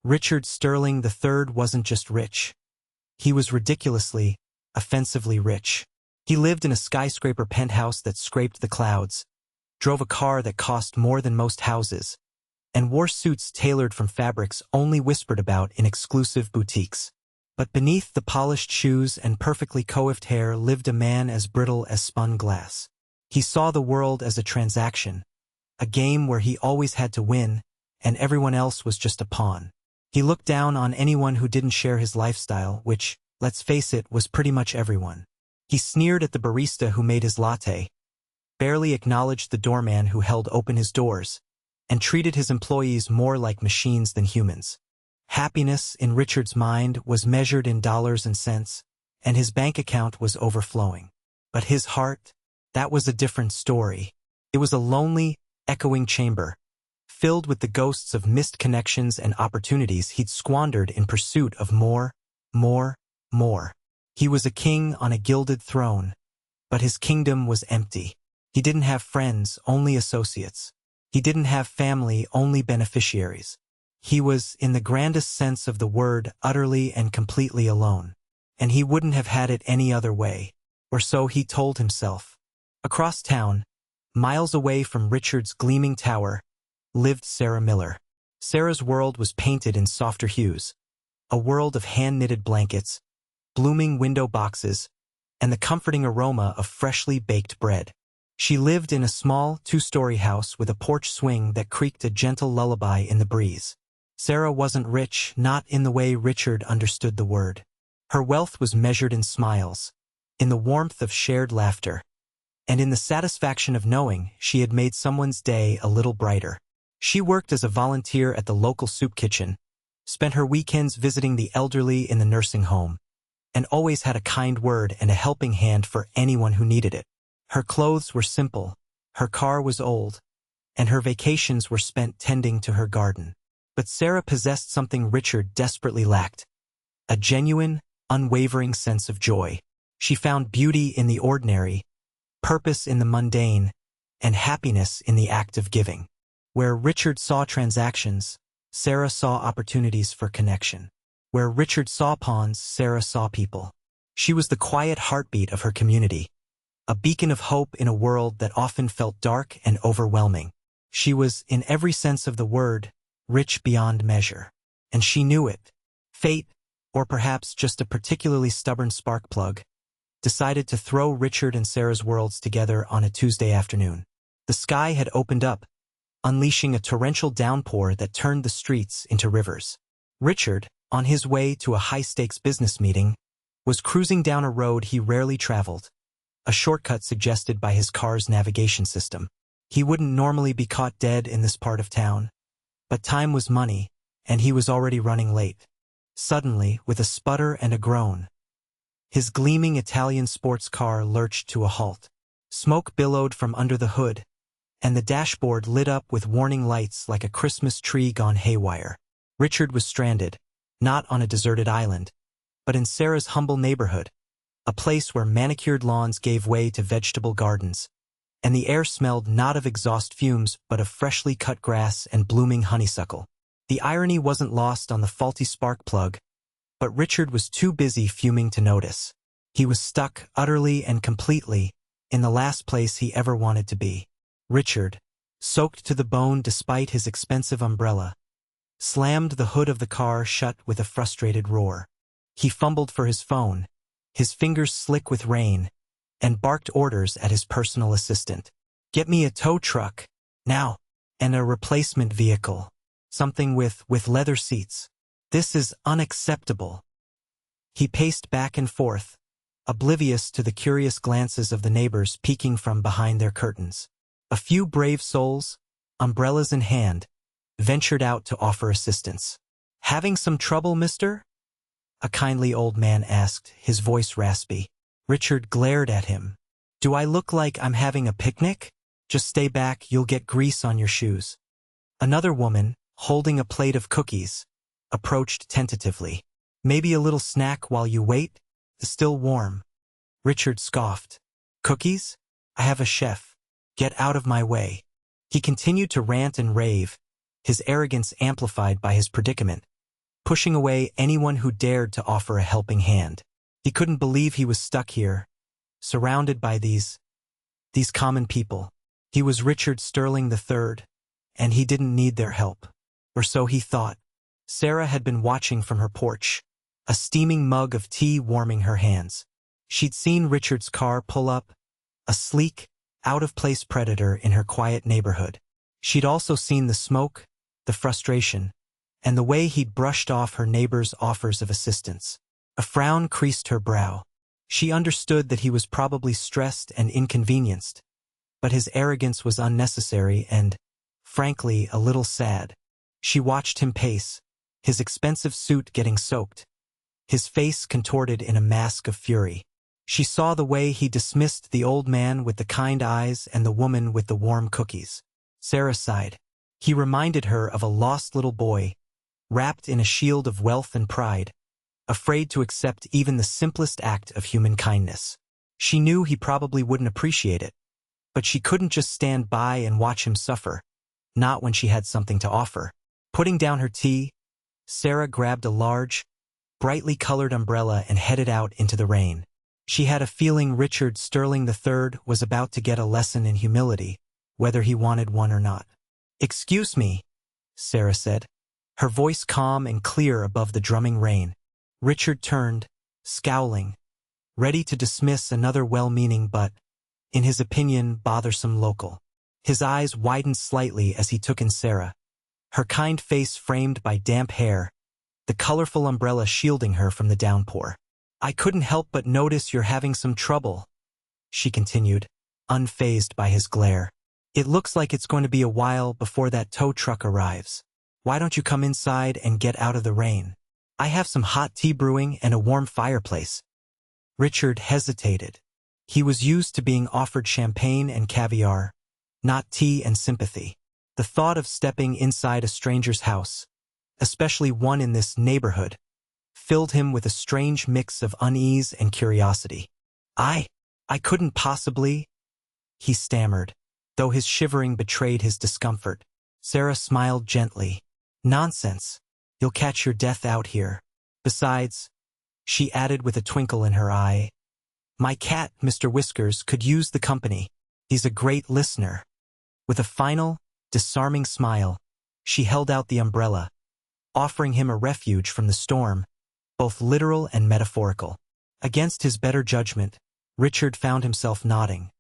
Richard Sterling III wasn't just rich. He was ridiculously, offensively rich. He lived in a skyscraper penthouse that scraped the clouds, drove a car that cost more than most houses, and wore suits tailored from fabrics only whispered about in exclusive boutiques. But beneath the polished shoes and perfectly coiffed hair lived a man as brittle as spun glass. He saw the world as a transaction, a game where he always had to win, and everyone else was just a pawn. He looked down on anyone who didn't share his lifestyle, which, let's face it, was pretty much everyone. He sneered at the barista who made his latte, barely acknowledged the doorman who held open his doors, and treated his employees more like machines than humans. Happiness, in Richard's mind, was measured in dollars and cents, and his bank account was overflowing. But his heart, that was a different story. It was a lonely, echoing chamber, filled with the ghosts of missed connections and opportunities he'd squandered in pursuit of more. He was a king on a gilded throne, but his kingdom was empty. He didn't have friends, only associates. He didn't have family, only beneficiaries. He was, in the grandest sense of the word, utterly and completely alone. And he wouldn't have had it any other way, or so he told himself. Across town, miles away from Richard's gleaming tower, lived Sarah Miller. Sarah's world was painted in softer hues, a world of hand-knitted blankets, blooming window boxes, and the comforting aroma of freshly baked bread. She lived in a small, two-story house with a porch swing that creaked a gentle lullaby in the breeze. Sarah wasn't rich, not in the way Richard understood the word. Her wealth was measured in smiles, in the warmth of shared laughter, and in the satisfaction of knowing she had made someone's day a little brighter. She worked as a volunteer at the local soup kitchen, spent her weekends visiting the elderly in the nursing home, and always had a kind word and a helping hand for anyone who needed it. Her clothes were simple, her car was old, and her vacations were spent tending to her garden. But Sarah possessed something Richard desperately lacked, a genuine, unwavering sense of joy. She found beauty in the ordinary, purpose in the mundane, and happiness in the act of giving. Where Richard saw transactions, Sarah saw opportunities for connection. Where Richard saw pawns, Sarah saw people. She was the quiet heartbeat of her community, a beacon of hope in a world that often felt dark and overwhelming. She was, in every sense of the word, rich beyond measure. And she knew it. Fate, or perhaps just a particularly stubborn spark plug, decided to throw Richard and Sarah's worlds together on a Tuesday afternoon. The sky had opened up, unleashing a torrential downpour that turned the streets into rivers. Richard, on his way to a high-stakes business meeting, was cruising down a road he rarely traveled, a shortcut suggested by his car's navigation system. He wouldn't normally be caught dead in this part of town, but time was money, and he was already running late. Suddenly, with a sputter and a groan, his gleaming Italian sports car lurched to a halt. Smoke billowed from under the hood, and the dashboard lit up with warning lights like a Christmas tree gone haywire. Richard was stranded, not on a deserted island, but in Sarah's humble neighborhood, a place where manicured lawns gave way to vegetable gardens, and the air smelled not of exhaust fumes but of freshly cut grass and blooming honeysuckle. The irony wasn't lost on the faulty spark plug, but Richard was too busy fuming to notice. He was stuck, utterly and completely, in the last place he ever wanted to be. Richard, soaked to the bone despite his expensive umbrella, slammed the hood of the car shut with a frustrated roar. He fumbled for his phone, his fingers slick with rain, and barked orders at his personal assistant. "Get me a tow truck, now, and a replacement vehicle. Something with leather seats. This is unacceptable." He paced back and forth, oblivious to the curious glances of the neighbors peeking from behind their curtains. A few brave souls, umbrellas in hand, ventured out to offer assistance. "Having some trouble, mister?" a kindly old man asked, his voice raspy. Richard glared at him. "Do I look like I'm having a picnic? Just stay back, you'll get grease on your shoes." Another woman, holding a plate of cookies, approached tentatively. "Maybe a little snack while you wait? Still warm." Richard scoffed. "Cookies? I have a chef. Get out of my way." He continued to rant and rave, his arrogance amplified by his predicament, pushing away anyone who dared to offer a helping hand. He couldn't believe he was stuck here, surrounded by these common people. He was Richard Sterling III, and he didn't need their help. Or so he thought. Sarah had been watching from her porch, a steaming mug of tea warming her hands. She'd seen Richard's car pull up, a sleek, out-of-place predator in her quiet neighborhood. She'd also seen the smoke, the frustration, and the way he'd brushed off her neighbor's offers of assistance. A frown creased her brow. She understood that he was probably stressed and inconvenienced, but his arrogance was unnecessary and, frankly, a little sad. She watched him pace, his expensive suit getting soaked, his face contorted in a mask of fury. She saw the way he dismissed the old man with the kind eyes and the woman with the warm cookies. Sarah sighed. He reminded her of a lost little boy, wrapped in a shield of wealth and pride, afraid to accept even the simplest act of human kindness. She knew he probably wouldn't appreciate it, but she couldn't just stand by and watch him suffer, not when she had something to offer. Putting down her tea, Sarah grabbed a large, brightly colored umbrella and headed out into the rain. She had a feeling Richard Sterling III was about to get a lesson in humility, whether he wanted one or not. "Excuse me," Sarah said, her voice calm and clear above the drumming rain. Richard turned, scowling, ready to dismiss another well-meaning but, in his opinion, bothersome local. His eyes widened slightly as he took in Sarah, her kind face framed by damp hair, the colorful umbrella shielding her from the downpour. "I couldn't help but notice you're having some trouble," she continued, unfazed by his glare. "It looks like it's going to be a while before that tow truck arrives. Why don't you come inside and get out of the rain? I have some hot tea brewing and a warm fireplace." Richard hesitated. He was used to being offered champagne and caviar, not tea and sympathy. The thought of stepping inside a stranger's house, especially one in this neighborhood, filled him with a strange mix of unease and curiosity. I couldn't possibly," he stammered, though his shivering betrayed his discomfort. Sarah smiled gently. "Nonsense. You'll catch your death out here. Besides," she added with a twinkle in her eye, "my cat, Mr. Whiskers, could use the company. He's a great listener." With a final, disarming smile, she held out the umbrella, offering him a refuge from the storm, both literal and metaphorical. Against his better judgment, Richard found himself nodding,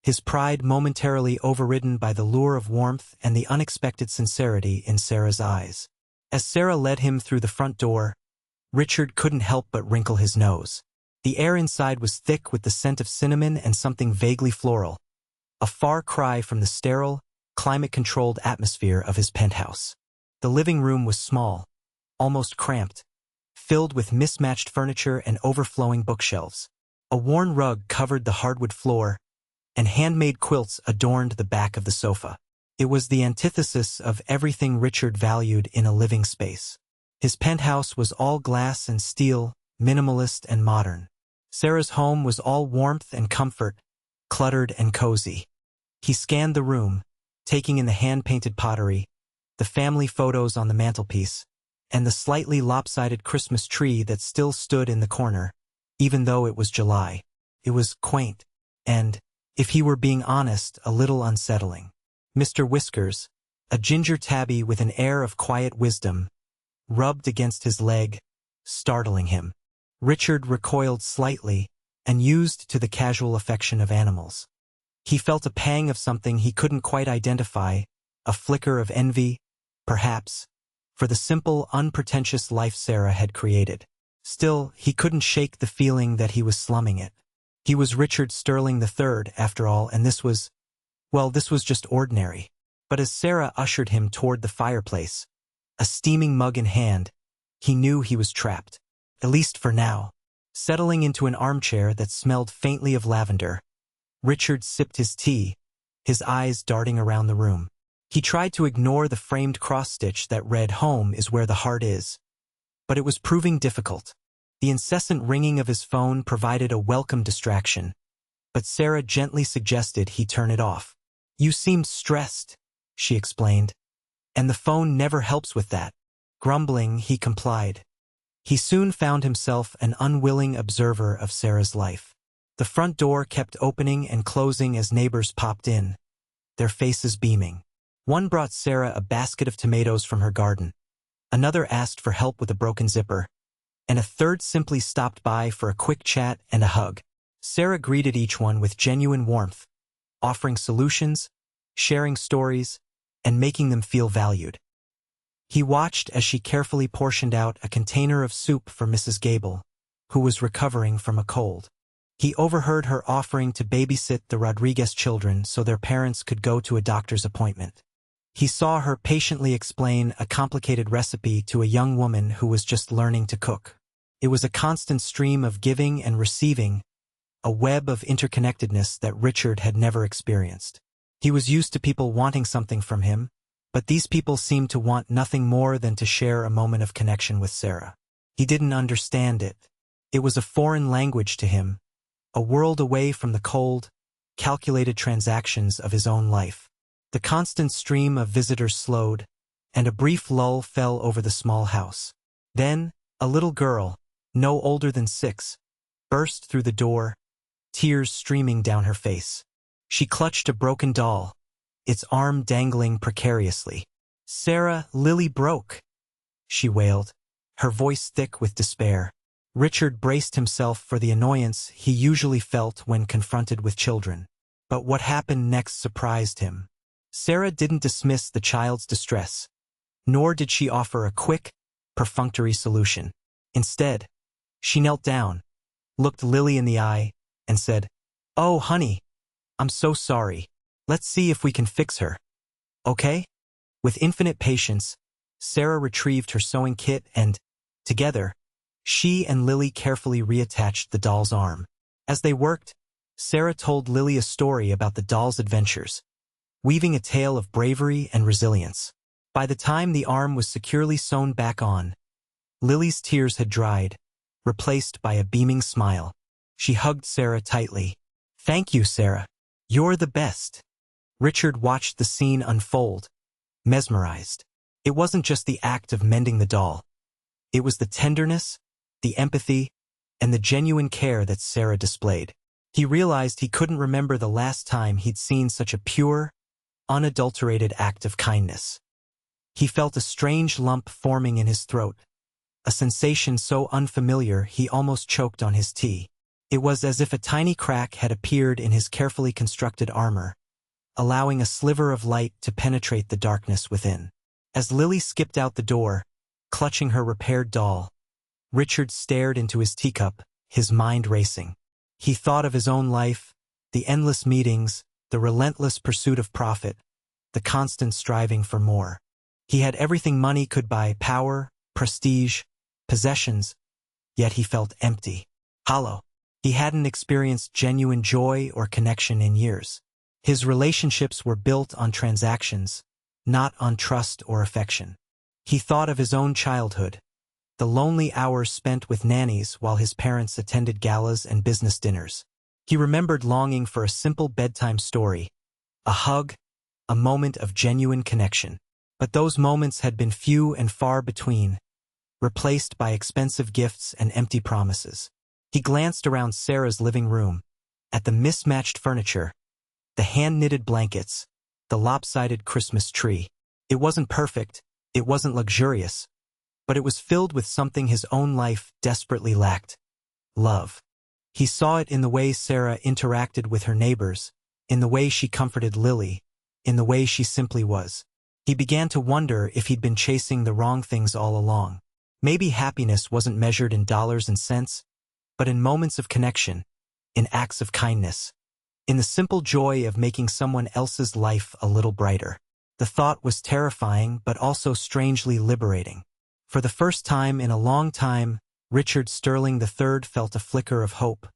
his pride momentarily overridden by the lure of warmth and the unexpected sincerity in Sarah's eyes. As Sarah led him through the front door, Richard couldn't help but wrinkle his nose. The air inside was thick with the scent of cinnamon and something vaguely floral, a far cry from the sterile, climate-controlled atmosphere of his penthouse. The living room was small, almost cramped, filled with mismatched furniture and overflowing bookshelves. A worn rug covered the hardwood floor, and handmade quilts adorned the back of the sofa. It was the antithesis of everything Richard valued in a living space. His penthouse was all glass and steel, minimalist and modern. Sarah's home was all warmth and comfort, cluttered and cozy. He scanned the room, taking in the hand-painted pottery, the family photos on the mantelpiece, and the slightly lopsided Christmas tree that still stood in the corner, even though it was July. It was quaint, and, if he were being honest, a little unsettling. Mr. Whiskers, a ginger tabby with an air of quiet wisdom, rubbed against his leg, startling him. Richard recoiled slightly, and used to the casual affection of animals. He felt a pang of something he couldn't quite identify, a flicker of envy, perhaps, for the simple, unpretentious life Sarah had created. Still, he couldn't shake the feeling that he was slumming it. He was Richard Sterling III, after all, and this was just ordinary. But as Sarah ushered him toward the fireplace, a steaming mug in hand, he knew he was trapped, at least for now. Settling into an armchair that smelled faintly of lavender, Richard sipped his tea, his eyes darting around the room. He tried to ignore the framed cross-stitch that read "Home is where the heart is," but it was proving difficult. The incessant ringing of his phone provided a welcome distraction, but Sarah gently suggested he turn it off. "You seem stressed," she explained, "and the phone never helps with that." Grumbling, he complied. He soon found himself an unwilling observer of Sarah's life. The front door kept opening and closing as neighbors popped in, their faces beaming. One brought Sarah a basket of tomatoes from her garden. Another asked for help with a broken zipper, and a third simply stopped by for a quick chat and a hug. Sarah greeted each one with genuine warmth, offering solutions, sharing stories, and making them feel valued. He watched as she carefully portioned out a container of soup for Mrs. Gable, who was recovering from a cold. He overheard her offering to babysit the Rodriguez children so their parents could go to a doctor's appointment. He saw her patiently explain a complicated recipe to a young woman who was just learning to cook. It was a constant stream of giving and receiving, a web of interconnectedness that Richard had never experienced. He was used to people wanting something from him, but these people seemed to want nothing more than to share a moment of connection with Sarah. He didn't understand it. It was a foreign language to him, a world away from the cold, calculated transactions of his own life. The constant stream of visitors slowed, and a brief lull fell over the small house. Then, a little girl, no older than 6, burst through the door, tears streaming down her face. She clutched a broken doll, its arm dangling precariously. "Sarah, Lily broke," she wailed, her voice thick with despair. Richard braced himself for the annoyance he usually felt when confronted with children. But what happened next surprised him. Sarah didn't dismiss the child's distress, nor did she offer a quick, perfunctory solution. Instead, she knelt down, looked Lily in the eye, and said, "Oh, honey, I'm so sorry. Let's see if we can fix her. Okay?" With infinite patience, Sarah retrieved her sewing kit and, together, she and Lily carefully reattached the doll's arm. As they worked, Sarah told Lily a story about the doll's adventures, weaving a tale of bravery and resilience. By the time the arm was securely sewn back on, Lily's tears had dried, replaced by a beaming smile. She hugged Sarah tightly. "Thank you, Sarah. You're the best." Richard watched the scene unfold, mesmerized. It wasn't just the act of mending the doll. It was the tenderness, the empathy, and the genuine care that Sarah displayed. He realized he couldn't remember the last time he'd seen such a pure, unadulterated act of kindness. He felt a strange lump forming in his throat, a sensation so unfamiliar he almost choked on his tea. It was as if a tiny crack had appeared in his carefully constructed armor, allowing a sliver of light to penetrate the darkness within. As Lily skipped out the door, clutching her repaired doll, Richard stared into his teacup, his mind racing. He thought of his own life, the endless meetings, the relentless pursuit of profit, the constant striving for more. He had everything money could buy: power, prestige, possessions, yet he felt empty, hollow. He hadn't experienced genuine joy or connection in years. His relationships were built on transactions, not on trust or affection. He thought of his own childhood, the lonely hours spent with nannies while his parents attended galas and business dinners. He remembered longing for a simple bedtime story, a hug, a moment of genuine connection. But those moments had been few and far between, replaced by expensive gifts and empty promises. He glanced around Sarah's living room, at the mismatched furniture, the hand-knitted blankets, the lopsided Christmas tree. It wasn't perfect, it wasn't luxurious, but it was filled with something his own life desperately lacked: love. He saw it in the way Sarah interacted with her neighbors, in the way she comforted Lily, in the way she simply was. He began to wonder if he'd been chasing the wrong things all along. Maybe happiness wasn't measured in dollars and cents, but in moments of connection, in acts of kindness, in the simple joy of making someone else's life a little brighter. The thought was terrifying but also strangely liberating. For the first time in a long time, Richard Sterling III felt a flicker of hope,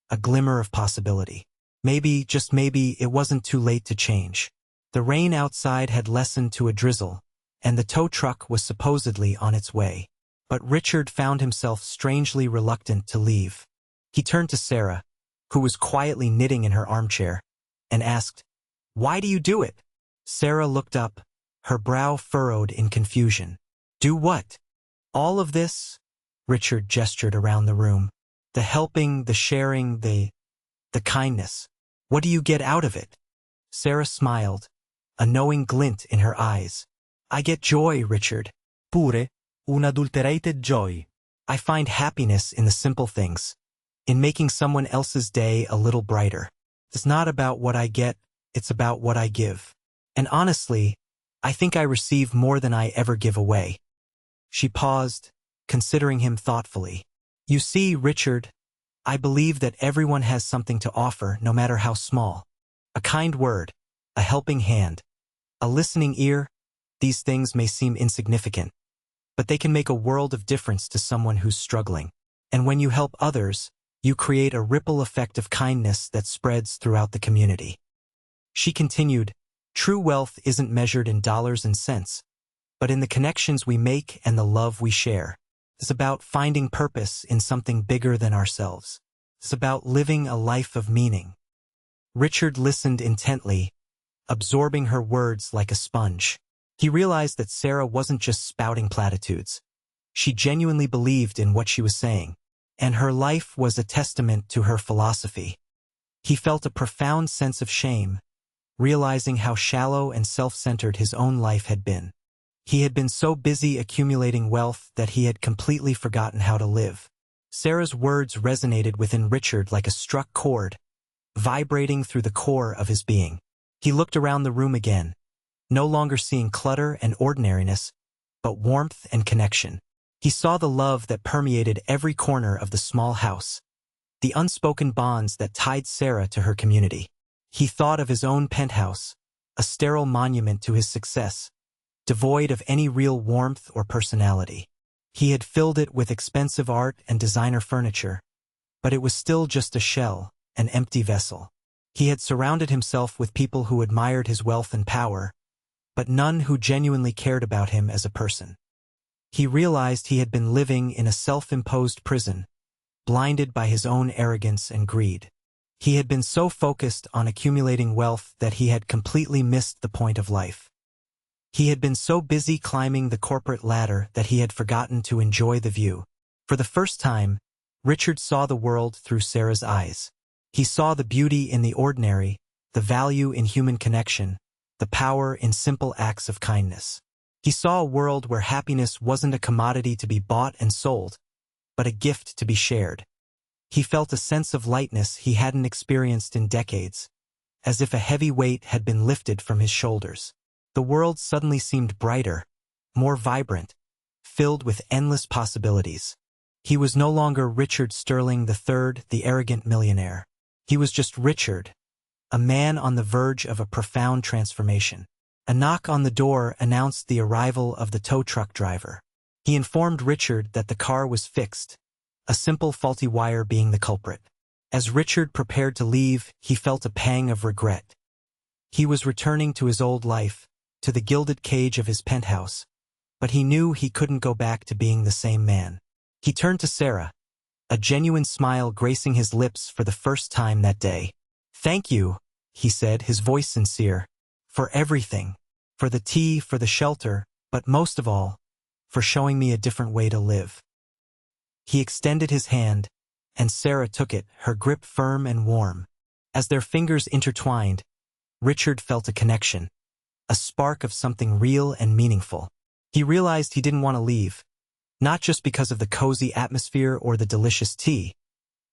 a glimmer of possibility. Maybe, just maybe, it wasn't too late to change. The rain outside had lessened to a drizzle, and the tow truck was supposedly on its way. But Richard found himself strangely reluctant to leave. He turned to Sarah, who was quietly knitting in her armchair, and asked, "Why do you do it?" Sarah looked up, her brow furrowed in confusion. Do what? All of this? Richard gestured around the room. The helping, the sharing, the kindness. What do you get out of it? Sarah smiled, a knowing glint in her eyes. I get joy, Richard. Pure, unadulterated joy. I find happiness in the simple things, in making someone else's day a little brighter. It's not about what I get, it's about what I give. And honestly, I think I receive more than I ever give away. She paused, considering him thoughtfully. You see, Richard, I believe that everyone has something to offer, no matter how small. A kind word, a helping hand, a listening ear. These things may seem insignificant, but they can make a world of difference to someone who's struggling. And when you help others, you create a ripple effect of kindness that spreads throughout the community. She continued, true wealth isn't measured in dollars and cents, but in the connections we make and the love we share. It's about finding purpose in something bigger than ourselves. It's about living a life of meaning. Richard listened intently, absorbing her words like a sponge. He realized that Sarah wasn't just spouting platitudes. She genuinely believed in what she was saying, and her life was a testament to her philosophy. He felt a profound sense of shame, realizing how shallow and self-centered his own life had been. He had been so busy accumulating wealth that he had completely forgotten how to live. Sarah's words resonated within Richard like a struck chord, vibrating through the core of his being. He looked around the room again, no longer seeing clutter and ordinariness, but warmth and connection. He saw the love that permeated every corner of the small house, the unspoken bonds that tied Sarah to her community. He thought of his own penthouse, a sterile monument to his success, devoid of any real warmth or personality. He had filled it with expensive art and designer furniture, but it was still just a shell, an empty vessel. He had surrounded himself with people who admired his wealth and power, but none who genuinely cared about him as a person. He realized he had been living in a self-imposed prison, blinded by his own arrogance and greed. He had been so focused on accumulating wealth that he had completely missed the point of life. He had been so busy climbing the corporate ladder that he had forgotten to enjoy the view. For the first time, Richard saw the world through Sarah's eyes. He saw the beauty in the ordinary, the value in human connection, the power in simple acts of kindness. He saw a world where happiness wasn't a commodity to be bought and sold, but a gift to be shared. He felt a sense of lightness he hadn't experienced in decades, as if a heavy weight had been lifted from his shoulders. The world suddenly seemed brighter, more vibrant, filled with endless possibilities. He was no longer Richard Sterling III, the arrogant millionaire. He was just Richard, a man on the verge of a profound transformation. A knock on the door announced the arrival of the tow truck driver. He informed Richard that the car was fixed, a simple faulty wire being the culprit. As Richard prepared to leave, he felt a pang of regret. He was returning to his old life, to the gilded cage of his penthouse, but he knew he couldn't go back to being the same man. He turned to Sarah, a genuine smile gracing his lips for the first time that day. Thank you, he said, his voice sincere, for everything, for the tea, for the shelter, but most of all, for showing me a different way to live. He extended his hand, and Sarah took it, her grip firm and warm. As their fingers intertwined, Richard felt a connection, a spark of something real and meaningful. He realized he didn't want to leave, not just because of the cozy atmosphere or the delicious tea,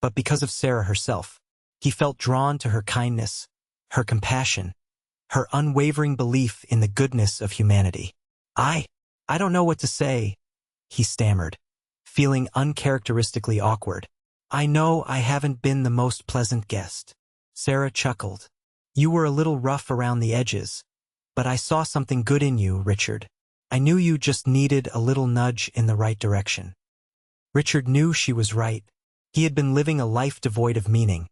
but because of Sarah herself. He felt drawn to her kindness, her compassion, her unwavering belief in the goodness of humanity. I don't know what to say, he stammered, feeling uncharacteristically awkward. I know I haven't been the most pleasant guest. Sarah chuckled. You were a little rough around the edges, but I saw something good in you, Richard. I knew you just needed a little nudge in the right direction. Richard knew she was right. He had been living a life devoid of meaning,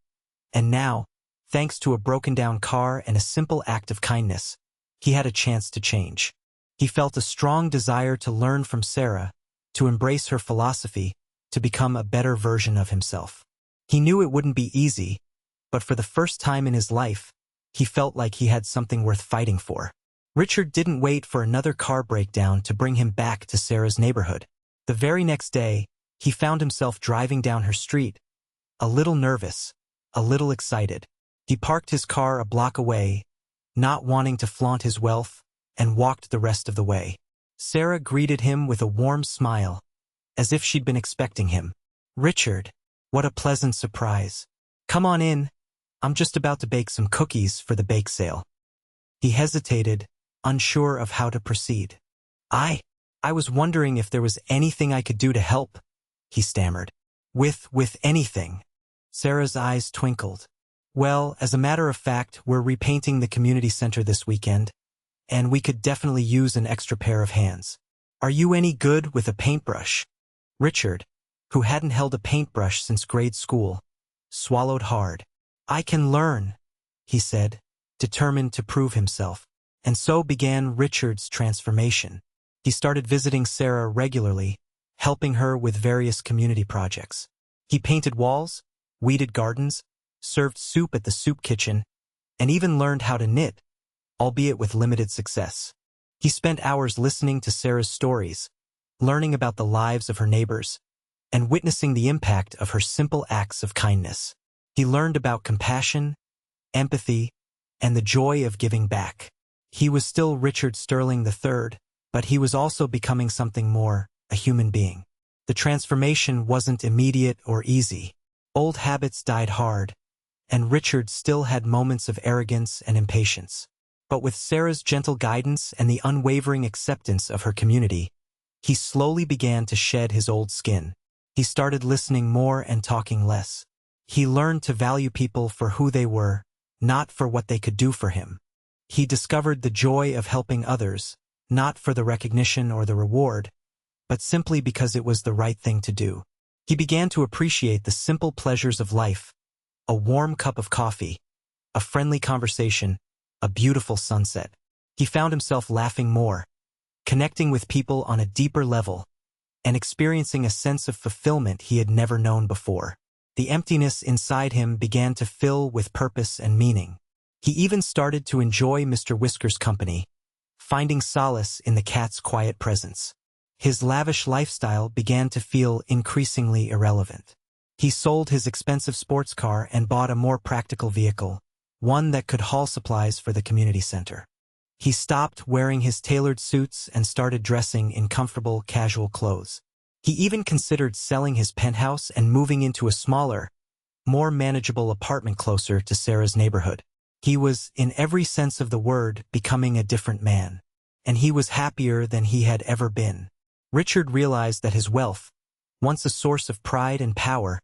and now, thanks to a broken-down car and a simple act of kindness, he had a chance to change. He felt a strong desire to learn from Sarah, to embrace her philosophy, to become a better version of himself. He knew it wouldn't be easy, but for the first time in his life, he felt like he had something worth fighting for. Richard didn't wait for another car breakdown to bring him back to Sarah's neighborhood. The very next day, he found himself driving down her street, a little nervous, a little excited. He parked his car a block away, not wanting to flaunt his wealth, and walked the rest of the way. Sarah greeted him with a warm smile, as if she'd been expecting him. "Richard, what a pleasant surprise. Come on in. I'm just about to bake some cookies for the bake sale." He hesitated, unsure of how to proceed. I was wondering if there was anything I could do to help," he stammered. With anything." Sarah's eyes twinkled. "Well, as a matter of fact, we're repainting the community center this weekend, and we could definitely use an extra pair of hands. Are you any good with a paintbrush?" Richard, who hadn't held a paintbrush since grade school, swallowed hard. "I can learn," he said, determined to prove himself. And so began Richard's transformation. He started visiting Sarah regularly, helping her with various community projects. He painted walls, weeded gardens, served soup at the soup kitchen, and even learned how to knit, albeit with limited success. He spent hours listening to Sarah's stories, learning about the lives of her neighbors, and witnessing the impact of her simple acts of kindness. He learned about compassion, empathy, and the joy of giving back. He was still Richard Sterling III, but he was also becoming something more, a human being. The transformation wasn't immediate or easy. Old habits died hard, and Richard still had moments of arrogance and impatience. But with Sarah's gentle guidance and the unwavering acceptance of her community, he slowly began to shed his old skin. He started listening more and talking less. He learned to value people for who they were, not for what they could do for him. He discovered the joy of helping others, not for the recognition or the reward, but simply because it was the right thing to do. He began to appreciate the simple pleasures of life: a warm cup of coffee, a friendly conversation, a beautiful sunset. He found himself laughing more, connecting with people on a deeper level, and experiencing a sense of fulfillment he had never known before. The emptiness inside him began to fill with purpose and meaning. He even started to enjoy Mr. Whisker's company, finding solace in the cat's quiet presence. His lavish lifestyle began to feel increasingly irrelevant. He sold his expensive sports car and bought a more practical vehicle, one that could haul supplies for the community center. He stopped wearing his tailored suits and started dressing in comfortable, casual clothes. He even considered selling his penthouse and moving into a smaller, more manageable apartment closer to Sarah's neighborhood. He was, in every sense of the word, becoming a different man, and he was happier than he had ever been. Richard realized that his wealth, once a source of pride and power,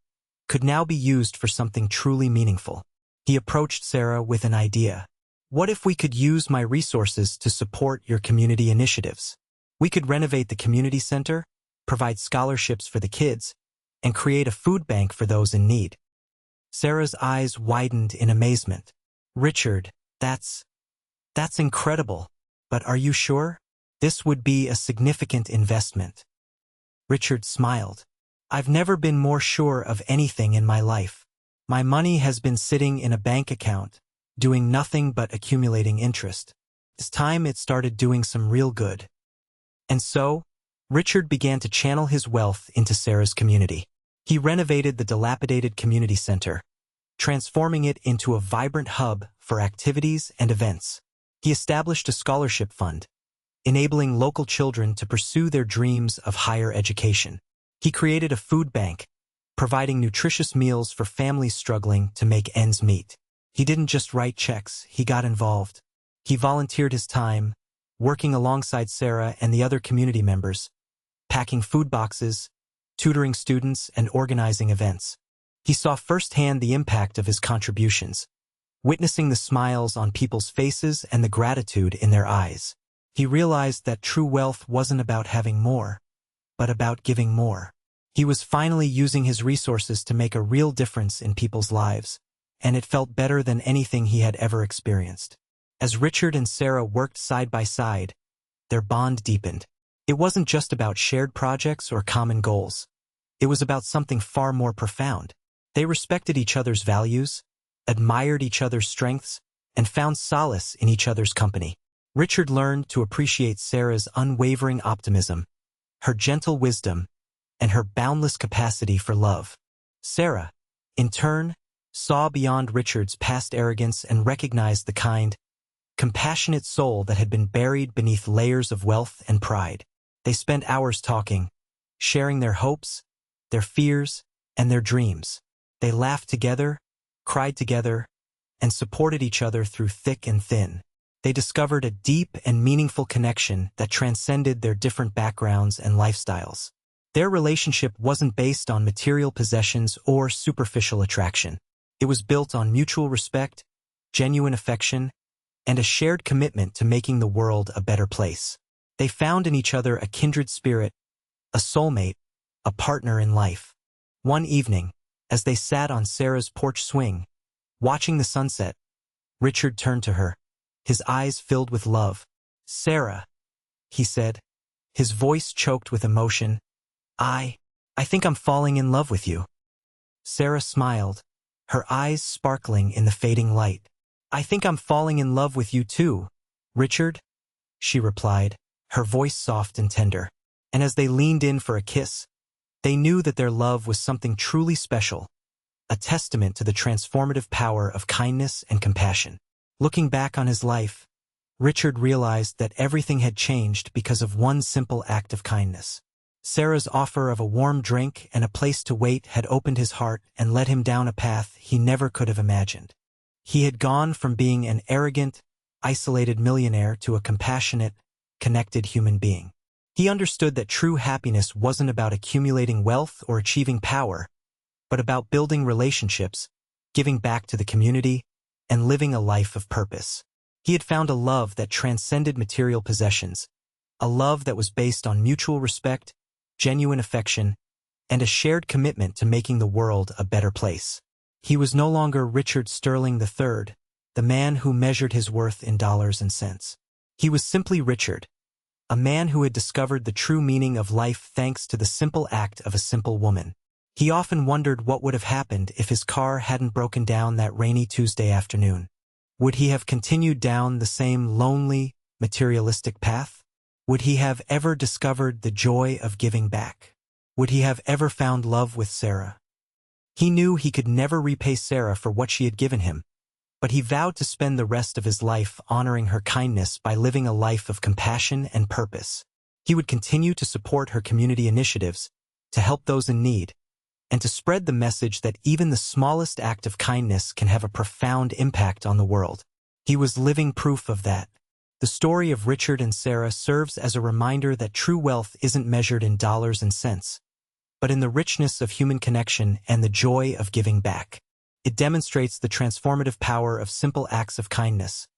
could now be used for something truly meaningful. He approached Sarah with an idea. "What if we could use my resources to support your community initiatives? We could renovate the community center, provide scholarships for the kids, and create a food bank for those in need." Sarah's eyes widened in amazement. "Richard, that's incredible. But are you sure? This would be a significant investment." Richard smiled. "I've never been more sure of anything in my life. My money has been sitting in a bank account, doing nothing but accumulating interest. It's time it started doing some real good." And so, Richard began to channel his wealth into Sarah's community. He renovated the dilapidated community center, transforming it into a vibrant hub for activities and events. He established a scholarship fund, enabling local children to pursue their dreams of higher education. He created a food bank, providing nutritious meals for families struggling to make ends meet. He didn't just write checks, he got involved. He volunteered his time, working alongside Sarah and the other community members, packing food boxes, tutoring students, and organizing events. He saw firsthand the impact of his contributions, witnessing the smiles on people's faces and the gratitude in their eyes. He realized that true wealth wasn't about having more, but about giving more. He was finally using his resources to make a real difference in people's lives, and it felt better than anything he had ever experienced. As Richard and Sarah worked side by side, their bond deepened. It wasn't just about shared projects or common goals. It was about something far more profound. They respected each other's values, admired each other's strengths, and found solace in each other's company. Richard learned to appreciate Sarah's unwavering optimism, her gentle wisdom, and her boundless capacity for love. Sarah, in turn, saw beyond Richard's past arrogance and recognized the kind, compassionate soul that had been buried beneath layers of wealth and pride. They spent hours talking, sharing their hopes, their fears, and their dreams. They laughed together, cried together, and supported each other through thick and thin. They discovered a deep and meaningful connection that transcended their different backgrounds and lifestyles. Their relationship wasn't based on material possessions or superficial attraction. It was built on mutual respect, genuine affection, and a shared commitment to making the world a better place. They found in each other a kindred spirit, a soulmate, a partner in life. One evening, as they sat on Sarah's porch swing, watching the sunset, Richard turned to her, his eyes filled with love. "Sarah," he said, his voice choked with emotion, I think I'm falling in love with you." Sarah smiled, her eyes sparkling in the fading light. "I think I'm falling in love with you too, Richard," she replied, her voice soft and tender. And as they leaned in for a kiss, they knew that their love was something truly special, a testament to the transformative power of kindness and compassion. Looking back on his life, Richard realized that everything had changed because of one simple act of kindness. Sarah's offer of a warm drink and a place to wait had opened his heart and led him down a path he never could have imagined. He had gone from being an arrogant, isolated millionaire to a compassionate, connected human being. He understood that true happiness wasn't about accumulating wealth or achieving power, but about building relationships, giving back to the community, and living a life of purpose. He had found a love that transcended material possessions, a love that was based on mutual respect, genuine affection, and a shared commitment to making the world a better place. He was no longer Richard Sterling III, the man who measured his worth in dollars and cents. He was simply Richard, a man who had discovered the true meaning of life thanks to the simple act of a simple woman. He often wondered what would have happened if his car hadn't broken down that rainy Tuesday afternoon. Would he have continued down the same lonely, materialistic path? Would he have ever discovered the joy of giving back? Would he have ever found love with Sarah? He knew he could never repay Sarah for what she had given him, but he vowed to spend the rest of his life honoring her kindness by living a life of compassion and purpose. He would continue to support her community initiatives, to help those in need, and to spread the message that even the smallest act of kindness can have a profound impact on the world. He was living proof of that. The story of Richard and Sarah serves as a reminder that true wealth isn't measured in dollars and cents, but in the richness of human connection and the joy of giving back. It demonstrates the transformative power of simple acts of kindness,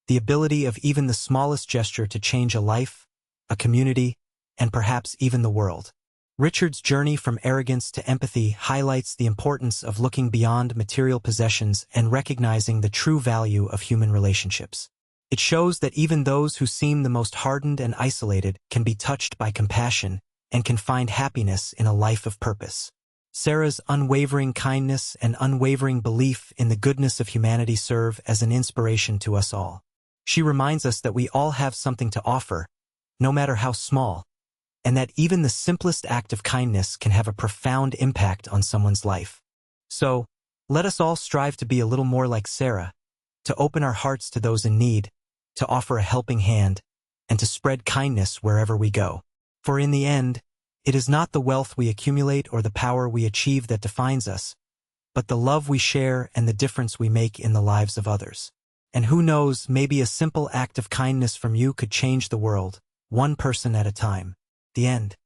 the ability of even the smallest gesture to change a life, a community, and perhaps even the world. Richard's journey from arrogance to empathy highlights the importance of looking beyond material possessions and recognizing the true value of human relationships. It shows that even those who seem the most hardened and isolated can be touched by compassion and can find happiness in a life of purpose. Sarah's unwavering kindness and unwavering belief in the goodness of humanity serve as an inspiration to us all. She reminds us that we all have something to offer, no matter how small, and that even the simplest act of kindness can have a profound impact on someone's life. So, let us all strive to be a little more like Sarah, to open our hearts to those in need, to offer a helping hand, and to spread kindness wherever we go. For in the end, it is not the wealth we accumulate or the power we achieve that defines us, but the love we share and the difference we make in the lives of others. And who knows, maybe a simple act of kindness from you could change the world, one person at a time. The end.